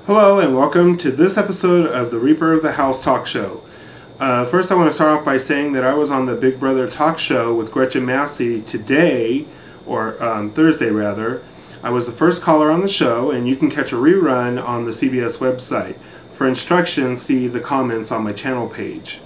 Hello and welcome to this episode of the Reaper of the House talk show. First I want to start off by saying that I was on the Big Brother talk show with Gretchen Massey today, or Thursday rather. I was the first caller on the show, and you can catch a rerun on the CBS website. For instructions, see the comments on my channel page.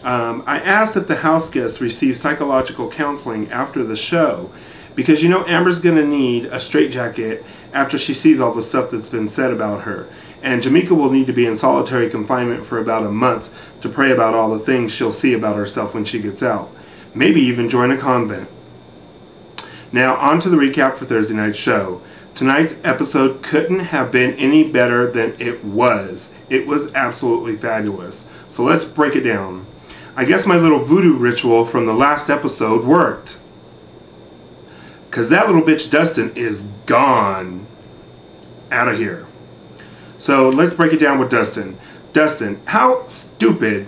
I asked if the house guests receive psychological counseling after the show, because you know Amber's going to need a straitjacket after she sees all the stuff that's been said about her. And Jamaica will need to be in solitary confinement for about a month to pray about all the things she'll see about herself when she gets out. Maybe even join a convent. Now on to the recap for Thursday night's show. Tonight's episode couldn't have been any better than it was. It was absolutely fabulous. So let's break it down. I guess my little voodoo ritual from the last episode worked. Because that little bitch Dustin is gone. Out of here. So let's break it down with Dustin. Dustin, how stupid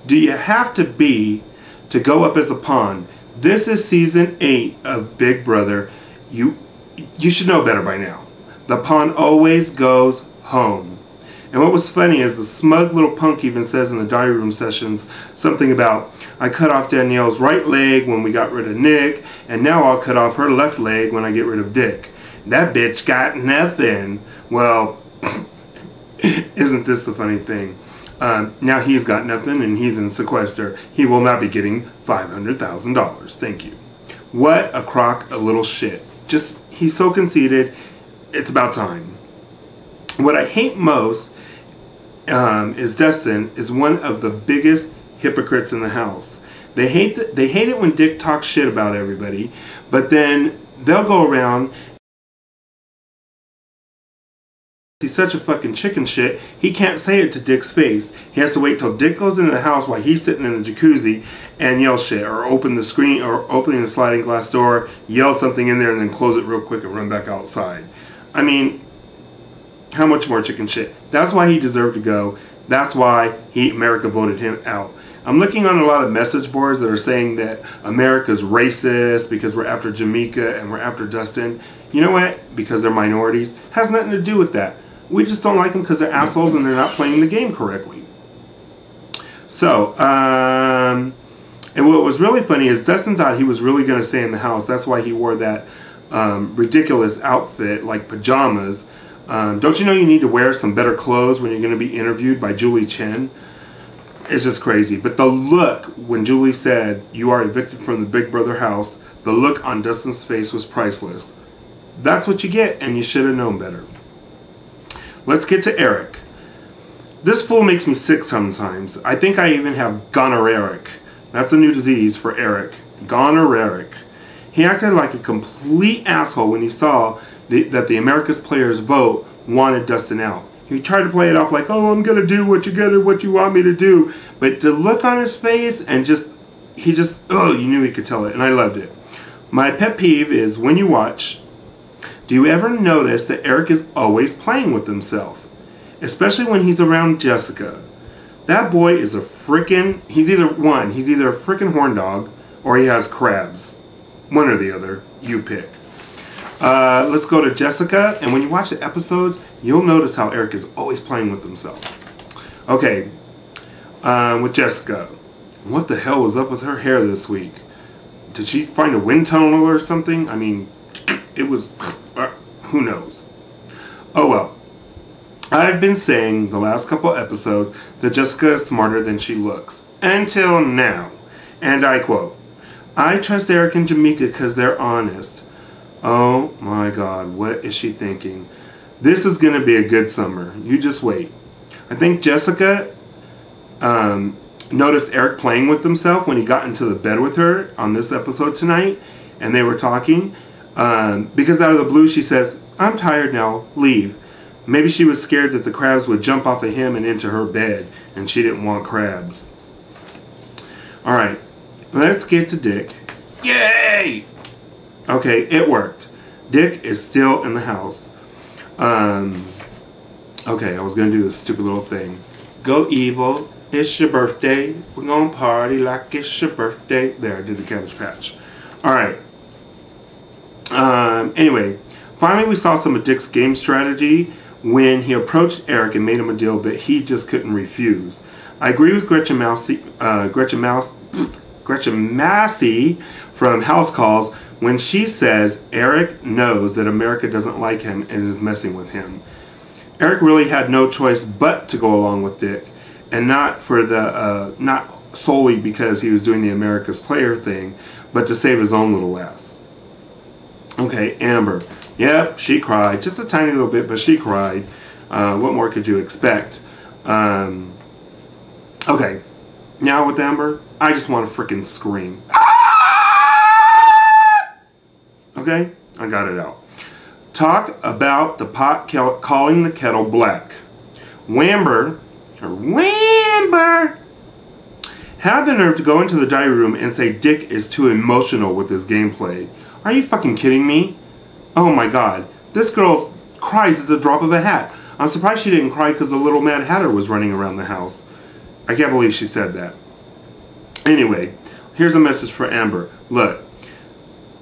do you have to be to go up as a pawn? This is season 8 of Big Brother. You should know better by now. The pawn always goes home. And what was funny is the smug little punk even says in the diary room sessions something about, I cut off Danielle's right leg when we got rid of Nick, and now I'll cut off her left leg when I get rid of Dick. That bitch got nothing. Well, isn't this the funny thing? Now he's got nothing and he's in sequester. He will not be getting $500,000. Thank you. What a crock of little shit. Just, he's so conceited. It's about time. What I hate most is Dustin is one of the biggest hypocrites in the house. They hate it when Dick talks shit about everybody, but then they'll go around. He's such a fucking chicken shit, he can't say it to Dick's face. He has to wait till Dick goes into the house while he's sitting in the jacuzzi and yell shit, or open the screen, or opening the sliding glass door, yell something in there and then close it real quick and run back outside. I mean, how much more chicken shit? That's why he deserved to go. That's why America voted him out. I'm looking on a lot of message boards that are saying that America's racist because we're after Jamaica and we're after Dustin. You know what? Because they're minorities. Has nothing to do with that. We just don't like them because they're assholes and they're not playing the game correctly. So, and what was really funny is Dustin thought he was really going to stay in the house. That's why he wore that ridiculous outfit, like pajamas. Don't you know you need to wear some better clothes when you're going to be interviewed by Julie Chen? It's just crazy. But the look when Julie said, you are evicted from the Big Brother house, the look on Dustin's face was priceless. That's what you get, and you should have known better. Let's get to Eric. This fool makes me sick sometimes. I think I even have gonorrheic. That's a new disease for Eric. Gonorrheic. He acted like a complete asshole when he saw that the America's Players vote wanted Dustin out. He tried to play it off like, oh, I'm going to do what you want me to do. But the look on his face and you knew he could tell it. And I loved it. My pet peeve is when you watch, do you ever notice that Eric is always playing with himself? Especially when he's around Jessica. That boy is a freaking, he's either a freaking horn dog or he has crabs. One or the other. You pick. Let's go to Jessica, and when you watch the episodes, you'll notice how Eric is always playing with himself. Okay, with Jessica, what the hell was up with her hair this week? Did she find a wind tunnel or something? I mean, it was, who knows? Oh well. I've been saying the last couple episodes that Jessica is smarter than she looks. Until now. And I quote, I trust Eric and Jamaica because they're honest. Oh my God, what is she thinking? This is going to be a good summer. You just wait. I think Jessica noticed Eric playing with himself when he got into the bed with her on this episode tonight, and they were talking. Because out of the blue she says, I'm tired now, leave. Maybe she was scared that the crabs would jump off of him and into her bed, and she didn't want crabs. Alright, let's get to Dick. Yay! Okay, it worked. Dick is still in the house. Okay, I was going to do this stupid little thing. Go evil. It's your birthday. We're going to party like it's your birthday. There, I did the Cabbage Patch. Alright. Anyway, finally we saw some of Dick's game strategy when he approached Eric and made him a deal that he just couldn't refuse. I agree with Gretchen Massey from House Calls when she says Eric knows that America doesn't like him and is messing with him. Eric really had no choice but to go along with Dick, and not solely because he was doing the America's player thing, but to save his own little ass. Okay, Amber. Yep, she cried. Just a tiny little bit, but she cried. What more could you expect? Okay, now with Amber, I just want to freaking scream. Okay, I got it out. Talk about the pot calling the kettle black. Wamber had the nerve to go into the diary room and say Dick is too emotional with his gameplay. Are you fucking kidding me? Oh my god, this girl cries at the drop of a hat. I'm surprised she didn't cry because the little Mad Hatter was running around the house. I can't believe she said that. Anyway, here's a message for Amber. Look,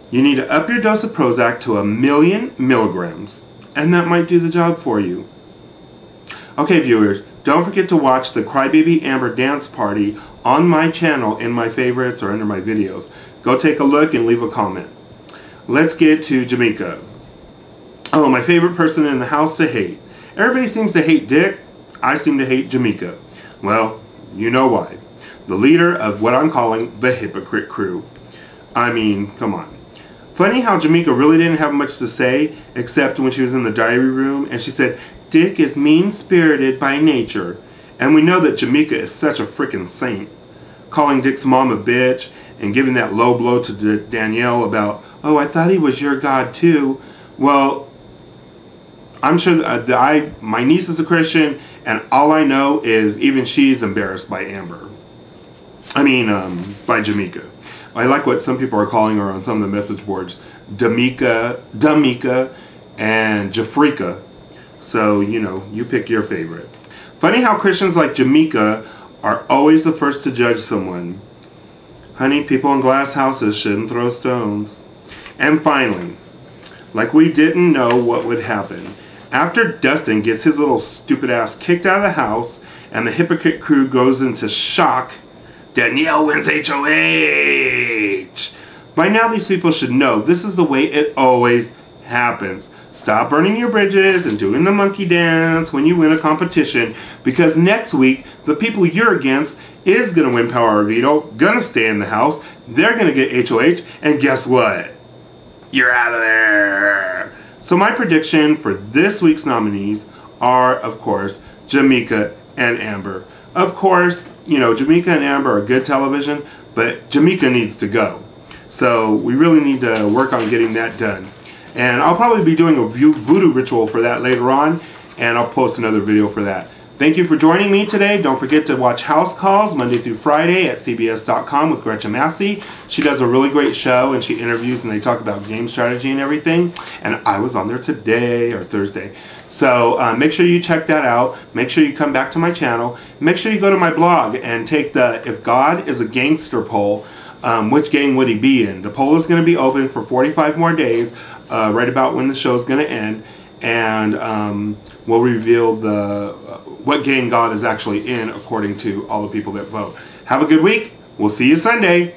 you need to up your dose of Prozac to 1,000,000 milligrams, and that might do the job for you. Okay, viewers, don't forget to watch the Crybaby Amber dance party on my channel in my favorites or under my videos. Go take a look and leave a comment. Let's get to Jamaica. Oh, my favorite person in the house to hate. Everybody seems to hate Dick. I seem to hate Jamaica. Well, you know why. The leader of what I'm calling the hypocrite crew. I mean, come on. Funny how Jamaica really didn't have much to say except when she was in the diary room and she said, Dick is mean-spirited by nature. And we know that Jamaica is such a freaking saint. Calling Dick's mom a bitch and giving that low blow to Danielle about, oh, I thought he was your god too. Well, I'm sure that my niece is a Christian, and all I know is even she's embarrassed by Amber. I mean, by Jamaica. I like what some people are calling her on some of the message boards, Damika, and Jafrika. So, you know, you pick your favorite. Funny how Christians like Jamaica are always the first to judge someone. Honey, people in glass houses shouldn't throw stones. And finally, like we didn't know what would happen. After Dustin gets his little stupid ass kicked out of the house and the hypocrite crew goes into shock, Danielle wins HOH. By now these people should know this is the way it always happens. Stop burning your bridges and doing the monkey dance when you win a competition, because next week the people you're against is going to win Power or Veto, going to stay in the house, they're going to get HOH, and guess what? You're out of there. So my prediction for this week's nominees are, of course, Jamaica and Amber. Of course, you know, Jamaica and Amber are good television, but Jamaica needs to go. So we really need to work on getting that done. And I'll probably be doing a voodoo ritual for that later on, and I'll post another video for that. Thank you for joining me today. Don't forget to watch House Calls Monday through Friday at CBS.com with Gretchen Massey. She does a really great show, and she interviews and they talk about game strategy and everything. And I was on there today or Thursday. So make sure you check that out. Make sure you come back to my channel. Make sure you go to my blog and take the If God is a Gangster poll. Which gang would he be in? The poll is going to be open for 45 more days, right about when the show is going to end. And we'll reveal what gang God is actually in according to all the people that vote. Have a good week. We'll see you Sunday.